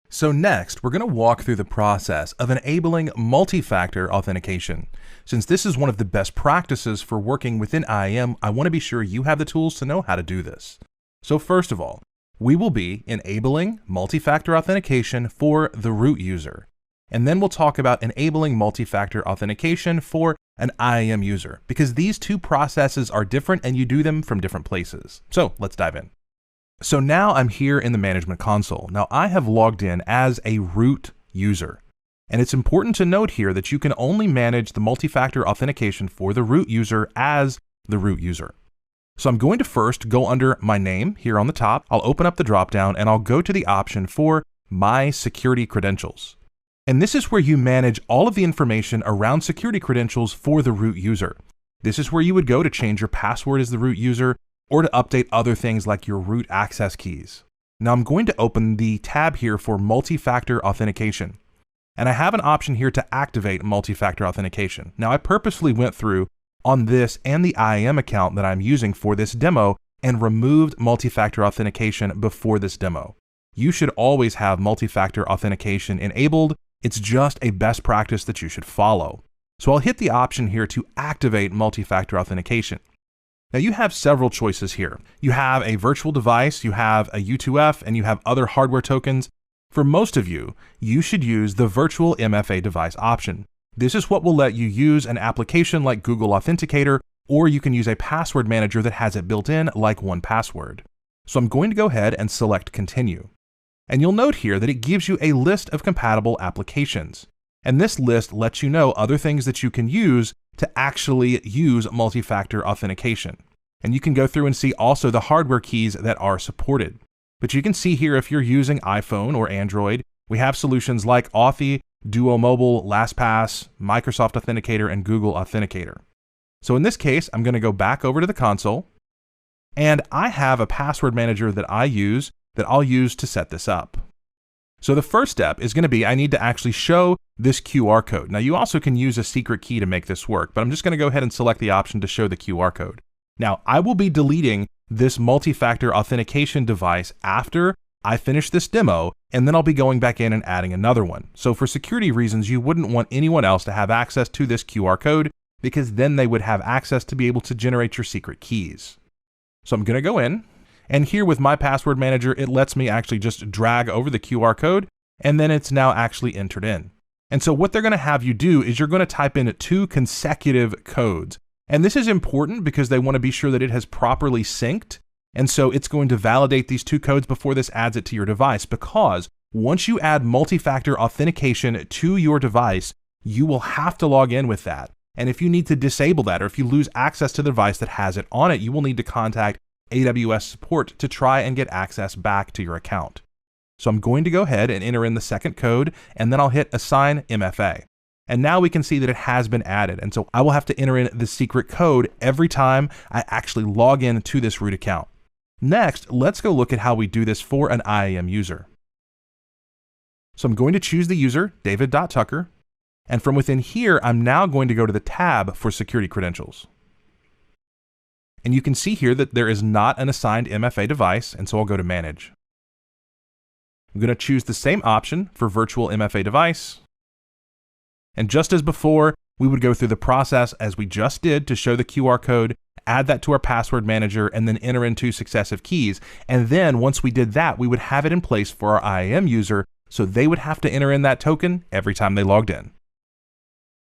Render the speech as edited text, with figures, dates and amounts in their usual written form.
So next, we're going to walk through the process of enabling multi-factor authentication. Since this is one of the best practices for working within IAM, I want to be sure you have the tools to know how to do this. So first of all, we will be enabling multi-factor authentication for the root user. And then we'll talk about enabling multi-factor authentication for an IAM user, because these two processes are different and you do them from different places. So let's dive in. So now I'm here in the management console. Now I have logged in as a root user. And it's important to note here that you can only manage the multi-factor authentication for the root user as the root user. So I'm going to first go under my name here on the top. I'll open up the dropdown and I'll go to the option for My Security Credentials. And this is where you manage all of the information around security credentials for the root user. This is where you would go to change your password as the root user, or to update other things like your root access keys. Now I'm going to open the tab here for multi-factor authentication. And I have an option here to activate multi-factor authentication. Now I purposefully went through on this and the IAM account that I'm using for this demo and removed multi-factor authentication before this demo. You should always have multi-factor authentication enabled. It's just a best practice that you should follow. So I'll hit the option here to activate multi-factor authentication. Now you have several choices here. You have a virtual device, you have a U2F, and you have other hardware tokens. For most of you, you should use the virtual MFA device option. This is what will let you use an application like Google Authenticator, or you can use a password manager that has it built in like 1Password. So I'm going to go ahead and select Continue. And you'll note here that it gives you a list of compatible applications. And this list lets you know other things that you can use to actually use multi-factor authentication. And you can go through and see also the hardware keys that are supported. But you can see here if you're using iPhone or Android, we have solutions like Authy, Duo Mobile, LastPass, Microsoft Authenticator, and Google Authenticator. So in this case, I'm going to go back over to the console, and I have a password manager that I'll use to set this up. So the first step is going to be I need to actually show this QR code. Now you also can use a secret key to make this work, but I'm just going to go ahead and select the option to show the QR code. Now I will be deleting this multi-factor authentication device after I finish this demo, and then I'll be going back in and adding another one. So for security reasons, you wouldn't want anyone else to have access to this QR code, because then they would have access to be able to generate your secret keys. So I'm going to go in. And here with my password manager, it lets me actually just drag over the QR code, and then it's now actually entered in. And so what they're going to have you do is you're going to type in 2 consecutive codes. And this is important because they want to be sure that it has properly synced. And so it's going to validate these 2 codes before this adds it to your device, because once you add multi-factor authentication to your device, you will have to log in with that. And if you need to disable that, or if you lose access to the device that has it on it, you will need to contact AWS support to try and get access back to your account. So I'm going to go ahead and enter in the second code, and then I'll hit Assign MFA. And now we can see that it has been added. And so I will have to enter in the secret code every time I actually log in to this root account. Next, let's go look at how we do this for an IAM user. So I'm going to choose the user, David.Tucker. And from within here, I'm now going to go to the tab for security credentials. And you can see here that there is not an assigned MFA device, and so I'll go to Manage. I'm going to choose the same option for Virtual MFA Device. And just as before, we would go through the process as we just did to show the QR code, add that to our password manager, and then enter in 2 successive keys. And then once we did that, we would have it in place for our IAM user, so they would have to enter in that token every time they logged in.